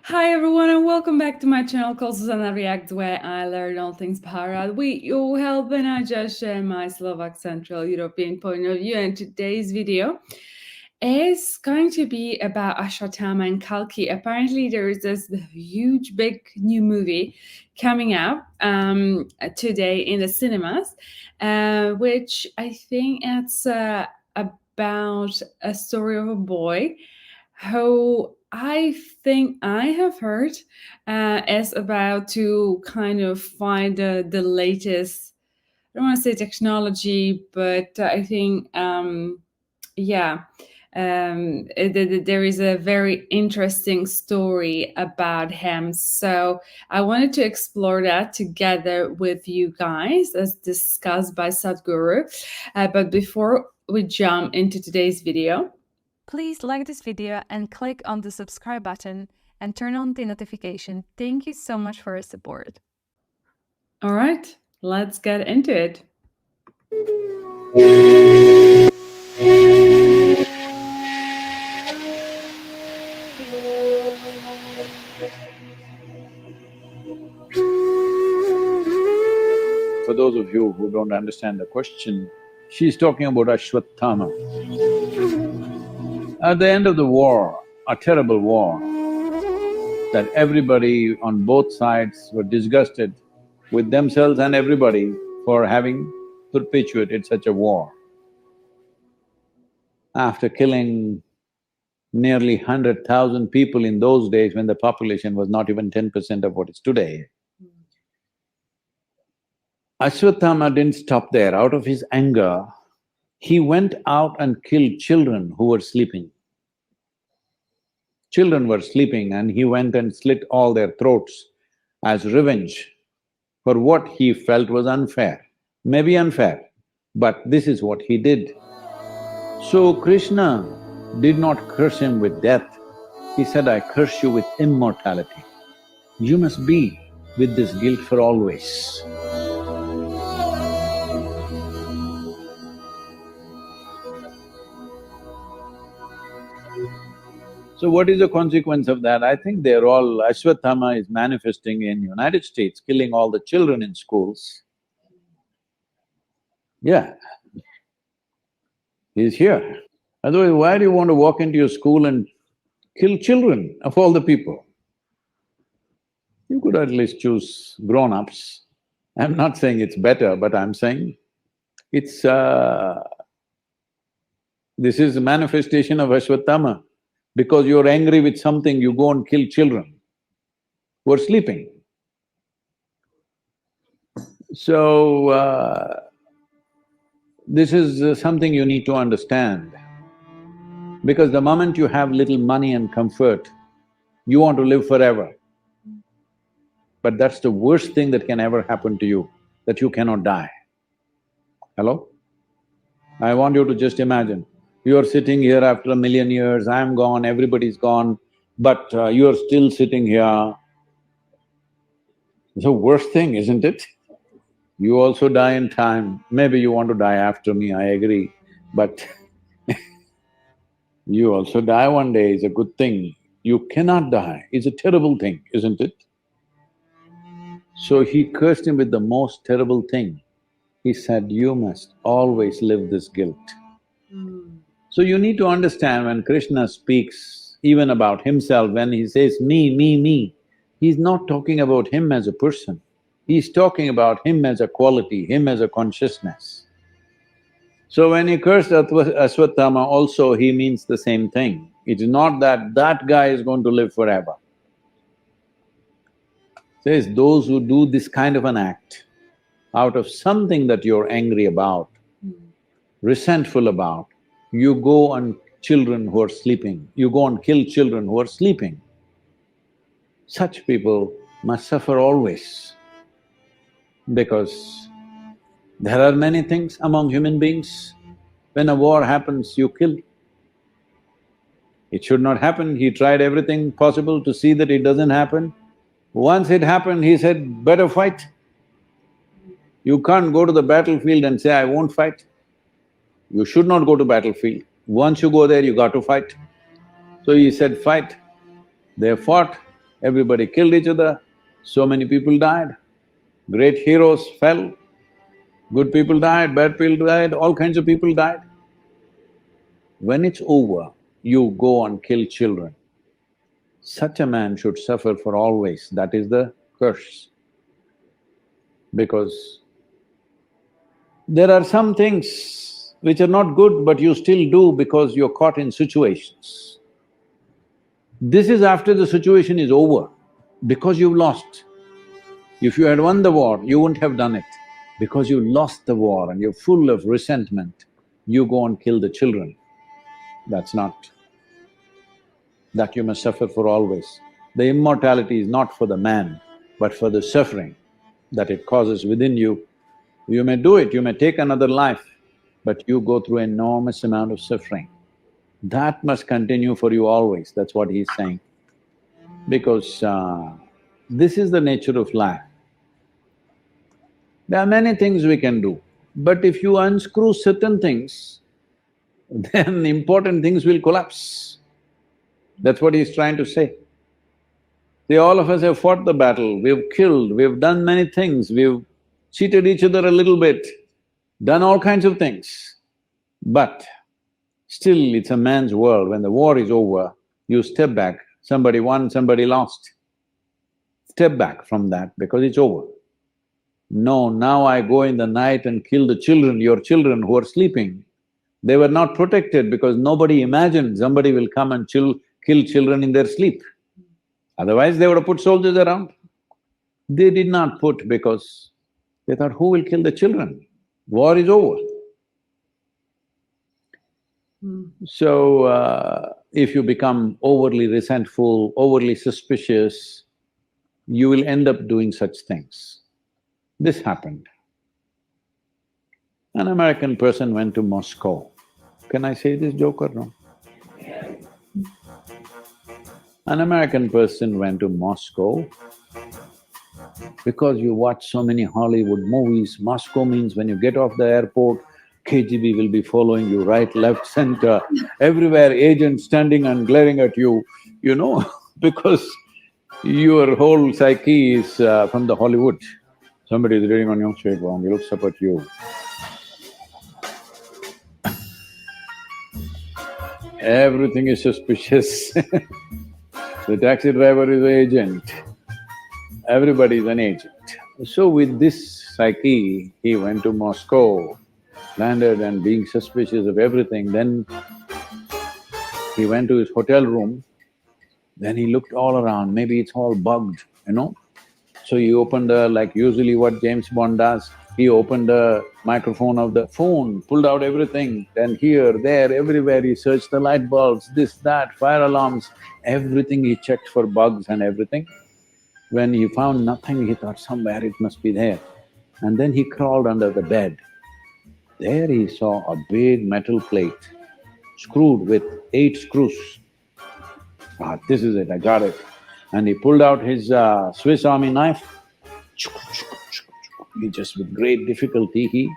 Hi everyone and welcome back to my channel called zuzanareacts, where I learn all things para with your help, and I just share my Slovak Central European point of view. And today's video is going to be about Ashwatthama and Kalki. Apparently there is this huge big new movie coming out today in the cinemas, which I think it's about a story of a boy who I think I have heard is about to kind of find the latest, I don't want to say technology, but I think, yeah, there is a very interesting story about him. So I wanted to explore that together with you guys as discussed by Sadhguru. But before we jump into today's video, please like this video and click on the subscribe button and turn on the notification. Thank you so much for your support. All right, let's get into it. For those of you who don't understand the question, she's talking about Ashwatthama. At the end of the war, a terrible war, that everybody on both sides were disgusted with themselves and everybody for having perpetuated such a war. After killing nearly 100,000 people in those days when the population was not even 10% of what is today, Ashwatthama didn't stop there. Out of his anger, he went out and killed children who were sleeping. Children were sleeping and he went and slit all their throats as revenge for what he felt was unfair. Maybe unfair, but this is what he did. So Krishna did not curse him with death. He said, I curse you with immortality. You must be with this guilt for always. So what is the consequence of that? I think they're all… Ashwatthama is manifesting in United States, killing all the children in schools. Yeah, he's here. Otherwise, why do you want to walk into your school and kill children of all the people? You could at least choose grown-ups. I'm not saying it's better, but I'm saying it's… this is a manifestation of Ashwatthama. Because you're angry with something, you go and kill children who are sleeping. So, this is something you need to understand. Because the moment you have little money and comfort, you want to live forever. But that's the worst thing that can ever happen to you, that you cannot die. Hello? I want you to just imagine, you're sitting here after 1,000,000 years, I'm gone, everybody's gone, but you're still sitting here. It's the worst thing, isn't it? You also die in time. Maybe you want to die after me, I agree, but you also die one day is a good thing. You cannot die, it's a terrible thing, isn't it? So he cursed him with the most terrible thing. He said, you must always live this guilt. So you need to understand when Krishna speaks even about himself, when he says me, he's not talking about him as a person. He's talking about him as a quality, him as a consciousness. So when he cursed Ashwatthama also, he means the same thing. It's not that that guy is going to live forever. Says those who do this kind of an act out of something that you're angry about, resentful about, you go and children who are sleeping, you go and kill children who are sleeping. Such people must suffer always, because there are many things among human beings. When a war happens, you kill. It should not happen, he tried everything possible to see that it doesn't happen. Once it happened, he said, better fight. You can't go to the battlefield and say, I won't fight. You should not go to battlefield. Once you go there, you got to fight. So he said, fight. They fought, everybody killed each other, so many people died, great heroes fell, good people died, bad people died, all kinds of people died. When it's over, you go and kill children. Such a man should suffer for always, that is the curse. Because there are some things which are not good but you still do because you're caught in situations. This is after the situation is over, because you've lost. If you had won the war, you wouldn't have done it. Because you lost the war and you're full of resentment, you go and kill the children. That's not. That you must suffer for always. The immortality is not for the man, but for the suffering that it causes within you. You may do it, you may take another life, but you go through enormous amount of suffering. That must continue for you always, that's what he's saying. Because this is the nature of life. There are many things we can do, but if you unscrew certain things, then important things will collapse. That's what he's trying to say. See, all of us have fought the battle, we've killed, we've done many things, we've cheated each other a little bit, done all kinds of things. But still, it's a man's world. When the war is over, you step back, somebody won, somebody lost. Step back from that because it's over. No, now I go in the night and kill the children, your children who are sleeping. They were not protected because nobody imagined somebody will come and kill children in their sleep. Otherwise, they would have put soldiers around. They did not put because they thought, who will kill the children? War is over. So, if you become overly resentful, overly suspicious, you will end up doing such things. This happened. An American person went to Moscow. Can I say this joke or no? An American person went to Moscow. Because you watch so many Hollywood movies, Moscow means when you get off the airport, KGB will be following you right, left, center, everywhere, agents standing and glaring at you, you know, because your whole psyche is from the Hollywood. Somebody is reading on your straight wrong, he looks up at you. Everything is suspicious. The taxi driver is an agent, everybody is an agent. So with this psyche, he went to Moscow, landed and being suspicious of everything, then he went to his hotel room, then he looked all around, maybe it's all bugged, you know. So he opened like usually what James Bond does, he opened the microphone of the phone, pulled out everything, then here, there, everywhere he searched the light bulbs, this, that, fire alarms, everything he checked for bugs and everything. When he found nothing, he thought somewhere it must be there. And then he crawled under the bed. There he saw a big metal plate, screwed with 8 screws. Ah, this is it, I got it. And he pulled out his Swiss Army knife. He just with great difficulty, he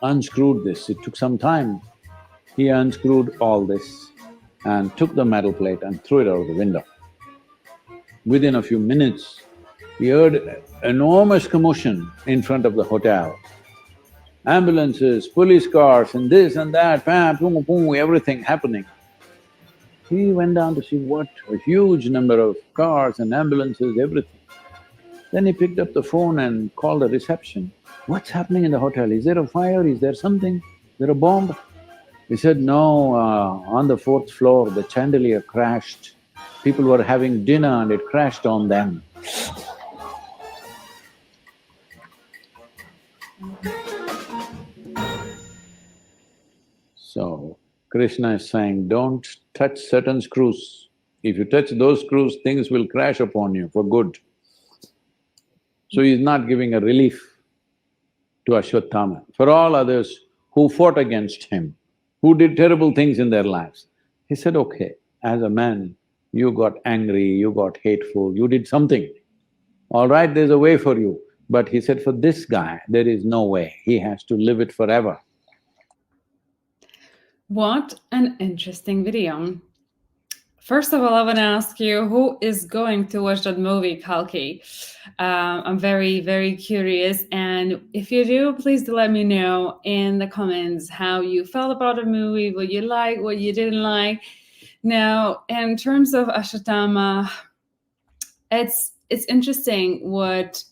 unscrewed this. It took some time. He unscrewed all this and took the metal plate and threw it out of the window. Within a few minutes, he heard enormous commotion in front of the hotel. Ambulances, police cars and this and that, pam, boom, boom, everything happening. He went down to see what a huge number of cars and ambulances, everything. Then he picked up the phone and called the reception. What's happening in the hotel? Is there a fire? Is there something? Is there a bomb? He said, no, on the 4th floor, the chandelier crashed. People were having dinner and it crashed on them. So, Krishna is saying, don't touch certain screws. If you touch those screws, things will crash upon you for good. So he's not giving a relief to Ashwatthama. For all others who fought against him, who did terrible things in their lives, he said, okay, as a man, you got angry, you got hateful, you did something. All right, there's a way for you. But he said, for this guy, there is no way, he has to live it forever. What an interesting video. First of all, I want to ask you, who is going to watch that movie, Kalki? I'm very, very curious. And if you do, please do let me know in the comments how you felt about the movie, what you liked, what you didn't like. Now, in terms of Ashwatthama, it's interesting what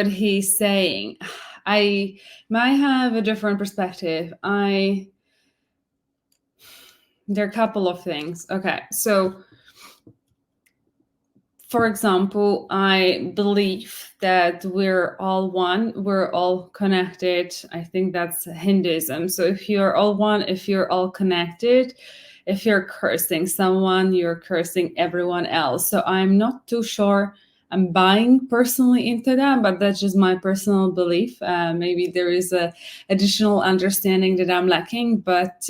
he's saying. I might have a different perspective. There are a couple of things. Okay, so for example, I believe that we're all one, we're all connected. I think that's Hinduism. So if you're all one, if you're all connected, if you're cursing someone, you're cursing everyone else. So I'm not too sure I'm buying personally into that, but that's just my personal belief. Maybe there is a additional understanding that I'm lacking, but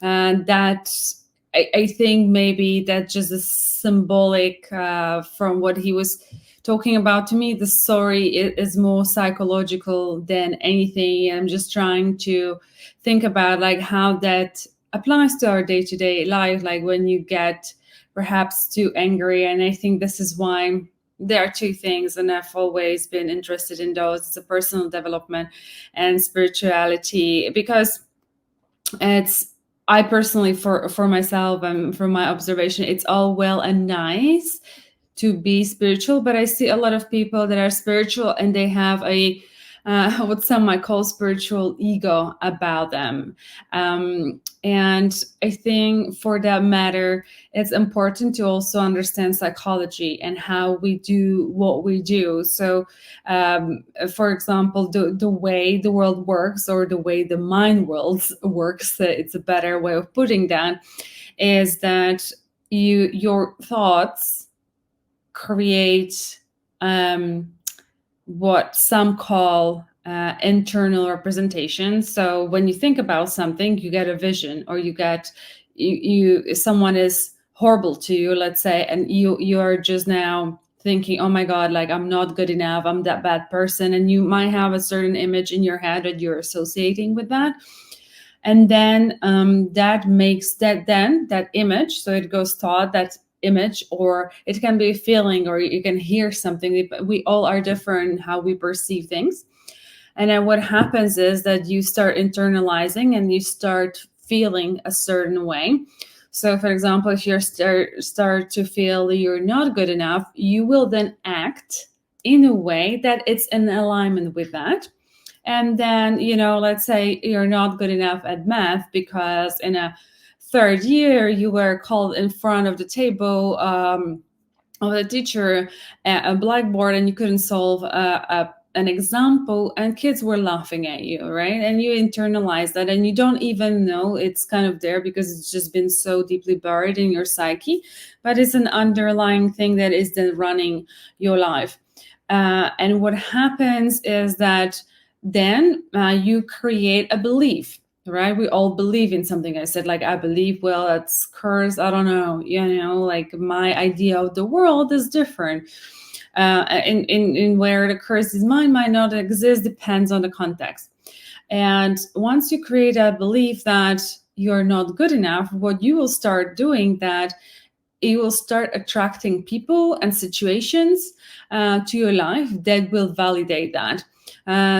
that's I think maybe that's just a symbolic from what he was talking about. To me, the story is more psychological than anything. I'm just trying to think about like how that applies to our day-to-day life, like when you get perhaps too angry. And I think this is why there are two things, and I've always been interested in those. It's a personal development and spirituality, because I personally, for myself and from my observation, it's all well and nice to be spiritual, but I see a lot of people that are spiritual and they have a what some might call spiritual ego about them. And I think for that matter, it's important to also understand psychology and how we do what we do. So, for example, the way the world works, or the way the mind world works, it's a better way of putting that, is that your thoughts create what some call internal representation. So when you think about something, you get a vision, or you get someone is horrible to you, let's say, and you're just now thinking, oh my God, like I'm not good enough, I'm that bad person, and you might have a certain image in your head that you're associating with that. And then that makes that image, so it goes thought, that image, or it can be a feeling, or you can hear something. We all are different in how we perceive things. And then what happens is that you start internalizing and you start feeling a certain way. So for example, if you start to feel you're not good enough, you will then act in a way that it's in alignment with that. And then, let's say you're not good enough at math because in a third year you were called in front of the table of the teacher at a blackboard, and you couldn't solve an example, and kids were laughing at you, right? And you internalize that, and you don't even know it's kind of there because it's just been so deeply buried in your psyche, but it's an underlying thing that is then running your life. And what happens is that then you create a belief, right? We all believe in something. I said, like, I believe, well, that's curse. I don't know, like my idea of the world is different. In where the curse is mine might not exist, depends on the context. And once you create a belief that you're not good enough, what you will start doing that you will start attracting people and situations to your life that will validate that.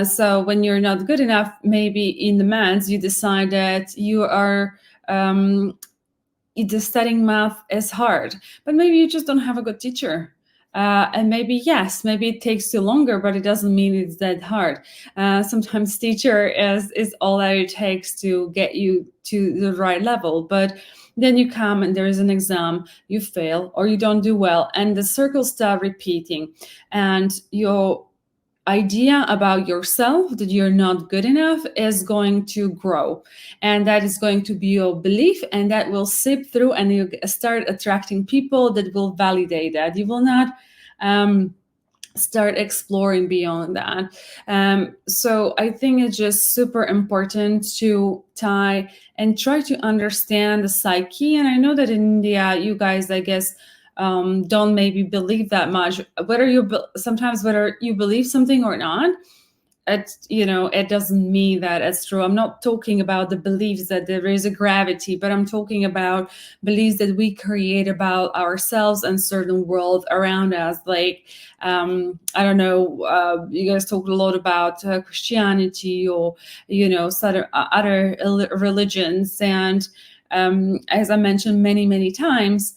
So when you're not good enough, maybe in the maths, you decide that you are just studying math is hard, but maybe you just don't have a good teacher. And maybe it takes you longer, but it doesn't mean it's that hard. Sometimes teacher is all that it takes to get you to the right level. But then you come and there is an exam, you fail or you don't do well, and the circles start repeating. And your idea about yourself that you're not good enough is going to grow, and that is going to be your belief, and that will seep through, and you start attracting people that will validate that. You will not start exploring beyond that. So I think it's just super important to tie and try to understand the psyche. And I know that in India, you guys, I guess, don't maybe believe that much, whether you believe something or not. it doesn't mean that it's true. I'm not talking about the beliefs that there is a gravity, but I'm talking about beliefs that we create about ourselves and certain world around us. Like, I don't know, you guys talked a lot about Christianity or, other religions. And as I mentioned many times,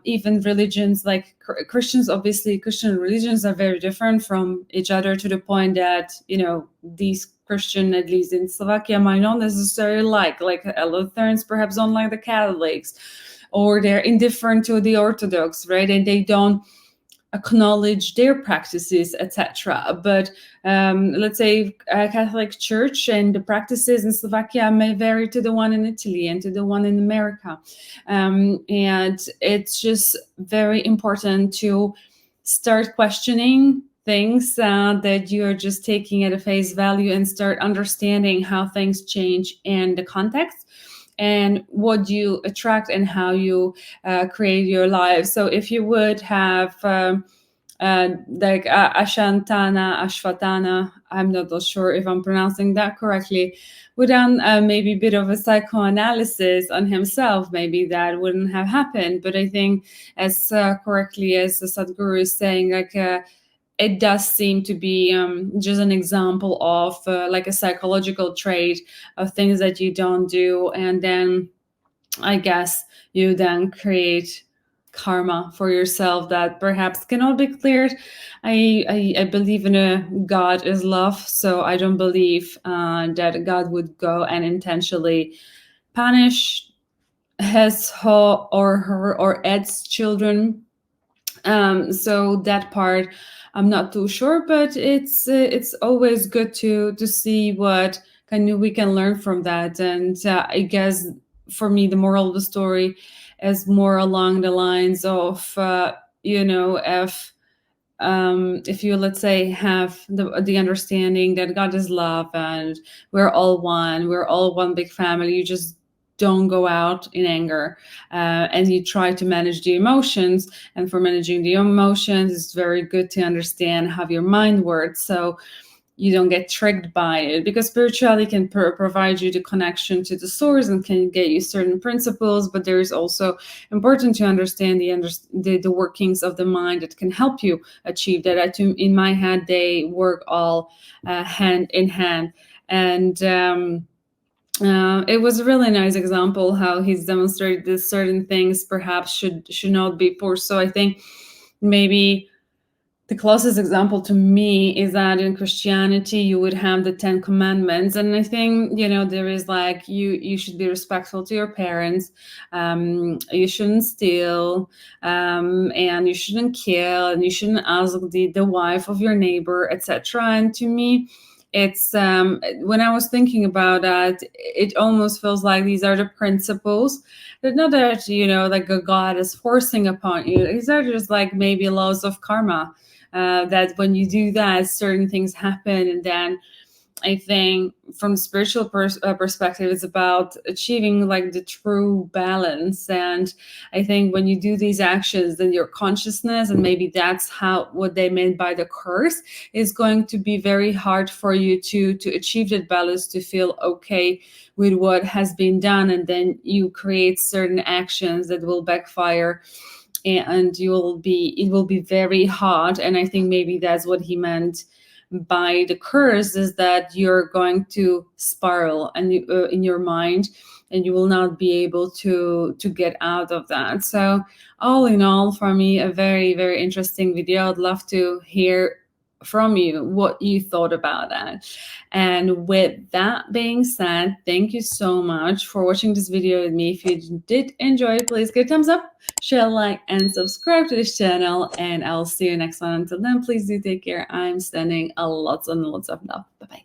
even religions like Christians, obviously Christian religions are very different from each other, to the point that, these Christian, at least in Slovakia, might not necessarily like Lutherans perhaps don't like the Catholics, or they're indifferent to the Orthodox, right? And they don't acknowledge their practices, etc. But let's say a Catholic Church and the practices in Slovakia may vary to the one in Italy and to the one in America. And it's just very important to start questioning things that you're just taking at a face value, and start understanding how things change in the context and what you attract and how you create your life. So if you would have Ashvatthana, I'm not sure if I'm pronouncing that correctly, would done maybe a bit of a psychoanalysis on himself, maybe that wouldn't have happened. But I think, as correctly as the Sadhguru is saying, it does seem to be just an example of like a psychological trait of things that you don't do, and then I guess you then create karma for yourself that perhaps cannot be cleared. I believe in a God is love, so I don't believe that God would go and intentionally punish his or her or Ed's children. So that part I'm not too sure, but it's always good to see what we can learn from that. And I guess for me, the moral of the story is more along the lines of if you, let's say, have the understanding that God is love and we're all one big family, you just don't go out in anger, and you try to manage the emotions. And for managing the emotions, it's very good to understand how your mind works, so you don't get tricked by it, because spirituality can provide you the connection to the source and can get you certain principles, but there is also important to understand the workings of the mind that can help you achieve that. In my head, they work all hand in hand. And it was a really nice example how he's demonstrated that certain things perhaps should not be forced. So I think maybe the closest example to me is that in Christianity, you would have the 10 Commandments. And I think, there is like, you should be respectful to your parents. You shouldn't steal, and you shouldn't kill, and you shouldn't ask the wife of your neighbor, etc. And to me, it's when I was thinking about that, it almost feels like these are the principles. But not that, like a God is forcing upon you. These are just like maybe laws of karma. That when you do that, certain things happen. And then I think from the spiritual perspective, it's about achieving like the true balance. And I think when you do these actions, then your consciousness, and maybe that's what they meant by the curse, is going to be very hard for you to achieve that balance, to feel okay with what has been done. And then you create certain actions that will backfire, and it will be very hard. And I think maybe that's what he meant by the curse, is that you're going to spiral and in your mind, and you will not be able to get out of that. So all in all, for me, a very, very interesting video. I'd love to hear from you what you thought about that. And with that being said, thank you so much for watching this video with me. If you did enjoy, please give a thumbs up, share, like, and subscribe to this channel, and I'll see you next one. Until then, please do take care. I'm sending lots and lots of love. Bye-bye.